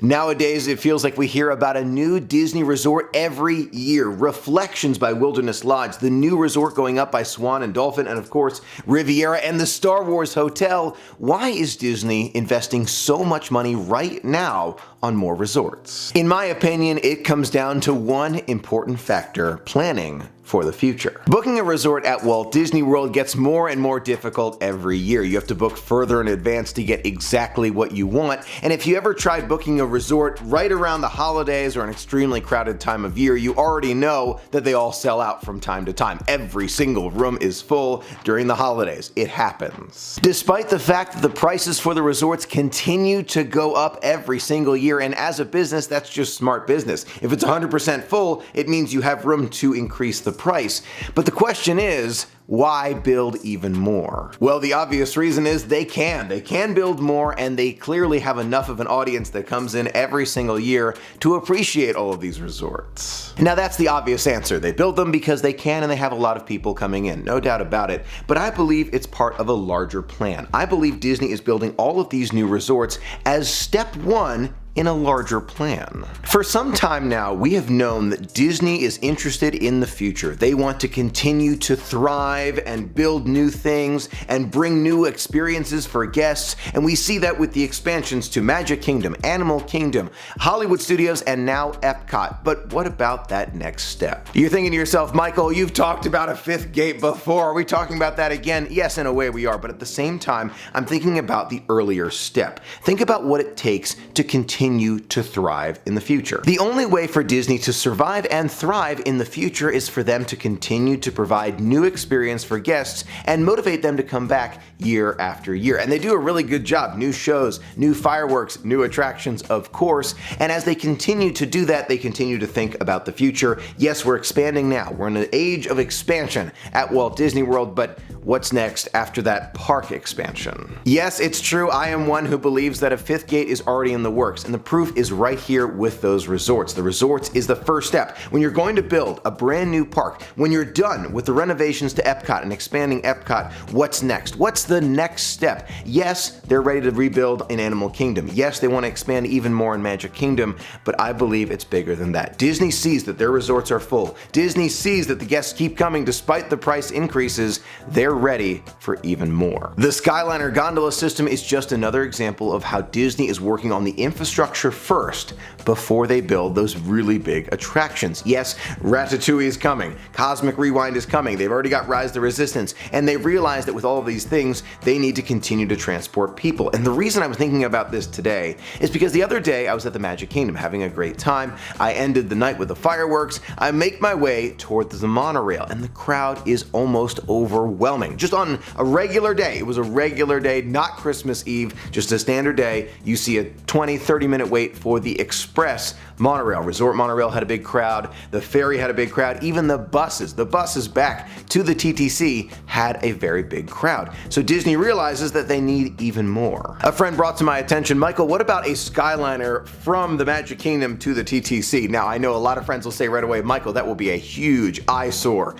Nowadays, it feels like we hear about a new Disney resort every year. Reflections by Wilderness Lodge, the new resort going up by Swan and Dolphin, and of course, Riviera and the Star Wars Hotel. Why is Disney investing so much money right now on more resorts? In my opinion, it comes down to one important factor: planning for the future. Booking a resort at Walt Disney World gets more and more difficult every year. You have to book further in advance to get exactly what you want, and if you ever tried booking a resort right around the holidays or an extremely crowded time of year, you already know that they all sell out from time to time. Every single room is full during the holidays. It happens. Despite the fact that the prices for the resorts continue to go up every single year, and as a business, that's just smart business. If it's 100% full, it means you have room to increase the price. But the question is, why build even more? Well, the obvious reason is they can. They can build more, and they clearly have enough of an audience that comes in every single year to appreciate all of these resorts. Now that's the obvious answer. They build them because they can, and they have a lot of people coming in, no doubt about it. But I believe it's part of a larger plan. I believe Disney is building all of these new resorts as step one in a larger plan. For some time now, we have known that Disney is interested in the future. They want to continue to thrive and build new things and bring new experiences for guests, and we see that with the expansions to Magic Kingdom, Animal Kingdom, Hollywood Studios, and now Epcot. But what about that next step? You're thinking to yourself, Michael, you've talked about a fifth gate before. Are we talking about that again? Yes, in a way we are, but at the same time, I'm thinking about the earlier step. Think about what it takes to continue to thrive in the future. The only way for Disney to survive and thrive in the future is for them to continue to provide new experience for guests and motivate them to come back year after year. And they do a really good job. New shows, new fireworks, new attractions, of course. And as they continue to do that, they continue to think about the future. Yes, we're expanding now. We're in an age of expansion at Walt Disney World, but what's next after that park expansion? Yes, it's true. I am one who believes that a fifth gate is already in the works, and the proof is right here with those resorts. The resorts is the first step. When you're going to build a brand new park, when you're done with the renovations to Epcot and expanding Epcot, what's next? What's the next step? Yes, they're ready to rebuild in Animal Kingdom. Yes, they want to expand even more in Magic Kingdom, but I believe it's bigger than that. Disney sees that their resorts are full. Disney sees that the guests keep coming despite the price increases. They're ready for even more. The Skyliner gondola system is just another example of how Disney is working on the infrastructure first before they build those really big attractions. Yes, Ratatouille is coming, Cosmic Rewind is coming, they've already got Rise the Resistance, and they realize that with all of these things, they need to continue to transport people. And the reason I was thinking about this today is because the other day I was at the Magic Kingdom having a great time. I ended the night with the fireworks. I make my way towards the monorail, and the crowd is almost overwhelming. Just on a regular day, it was a regular day, not Christmas Eve, just a standard day, you see a 20-30 minute wait for the express monorail. Resort monorail had a big crowd, the ferry had a big crowd, even the buses back to the TTC had a very big crowd. So Disney realizes that they need even more. A friend brought to my attention, Michael, what about a Skyliner from the Magic Kingdom to the TTC? Now I know a lot of friends will say right away, Michael, that will be a huge eyesore.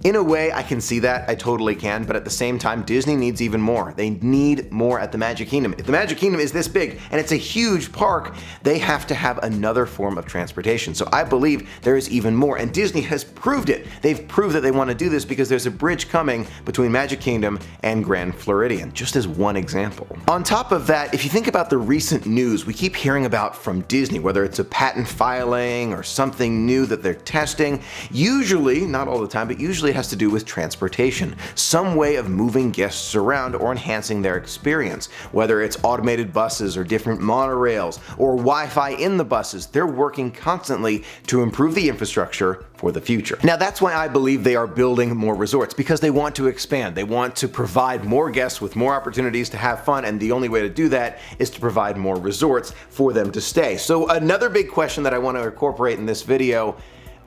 In a way, I can see that, I totally can, but at the same time, Disney needs even more. They need more at the Magic Kingdom. If the Magic Kingdom is this big, and it's a huge park, they have to have another form of transportation. So I believe there is even more, and Disney has proved it. They've proved that they want to do this because there's a bridge coming between Magic Kingdom and Grand Floridian, just as one example. On top of that, if you think about the recent news we keep hearing about from Disney, whether it's a patent filing or something new that they're testing, usually, not all the time, but usually has to do with transportation, some way of moving guests around or enhancing their experience, whether it's automated buses or different monorails or Wi-Fi in the buses. They're working constantly to improve the infrastructure for the future. Now that's why I believe they are building more resorts, because they want to expand. They want to provide more guests with more opportunities to have fun, and the only way to do that is to provide more resorts for them to stay. So another big question that I want to incorporate in this video: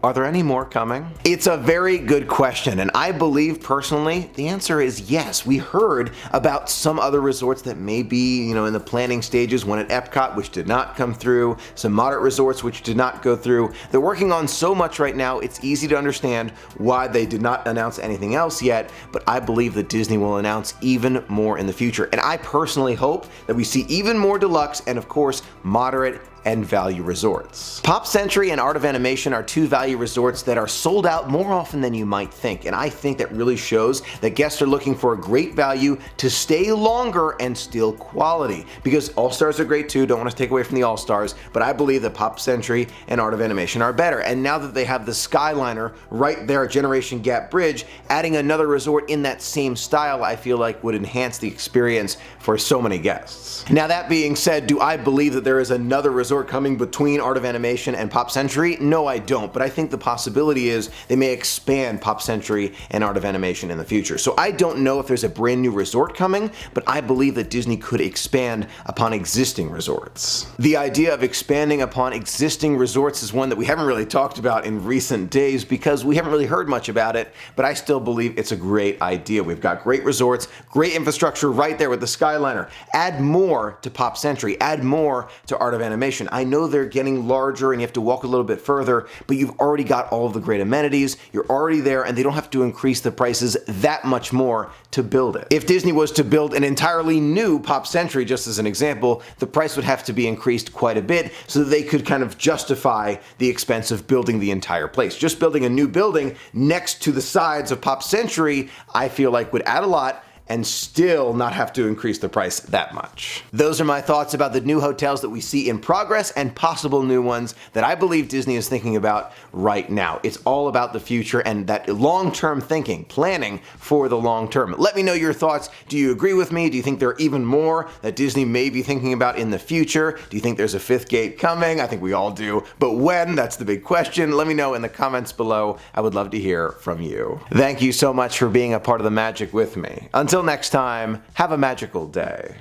are there any more coming? It's a very good question, and I believe personally the answer is yes. We heard about some other resorts that may be, in the planning stages, one at Epcot which did not come through, some moderate resorts which did not go through. They're working on so much right now, it's easy to understand why they did not announce anything else yet, but I believe that Disney will announce even more in the future. And I personally hope that we see even more deluxe and of course moderate and value resorts. Pop Century and Art of Animation are two value resorts that are sold out more often than you might think, and I think that really shows that guests are looking for a great value to stay longer and still quality. Because All-Stars are great too, don't want to take away from the All-Stars, but I believe that Pop Century and Art of Animation are better. And now that they have the Skyliner right there at Generation Gap Bridge, adding another resort in that same style I feel like would enhance the experience for so many guests. Now that being said, do I believe that there is another resort coming between Art of Animation and Pop Century? No, I don't, but I think the possibility is they may expand Pop Century and Art of Animation in the future. So I don't know if there's a brand new resort coming, but I believe that Disney could expand upon existing resorts. The idea of expanding upon existing resorts is one that we haven't really talked about in recent days because we haven't really heard much about it, but I still believe it's a great idea. We've got great resorts, great infrastructure right there with the Skyliner. Add more to Pop Century, add more to Art of Animation. I know they're getting larger and you have to walk a little bit further, but you've already got all of the great amenities, you're already there, and they don't have to increase the prices that much more to build it. If Disney was to build an entirely new Pop Century, just as an example, the price would have to be increased quite a bit so that they could kind of justify the expense of building the entire place. Just building a new building next to the sides of Pop Century, I feel like would add a lot and still not have to increase the price that much. Those are my thoughts about the new hotels that we see in progress and possible new ones that I believe Disney is thinking about right now. It's all about the future and that long-term thinking, planning for the long term. Let me know your thoughts. Do you agree with me? Do you think there are even more that Disney may be thinking about in the future? Do you think there's a fifth gate coming? I think we all do. But when? That's the big question. Let me know in the comments below. I would love to hear from you. Thank you so much for being a part of the magic with me. Until next time, have a magical day.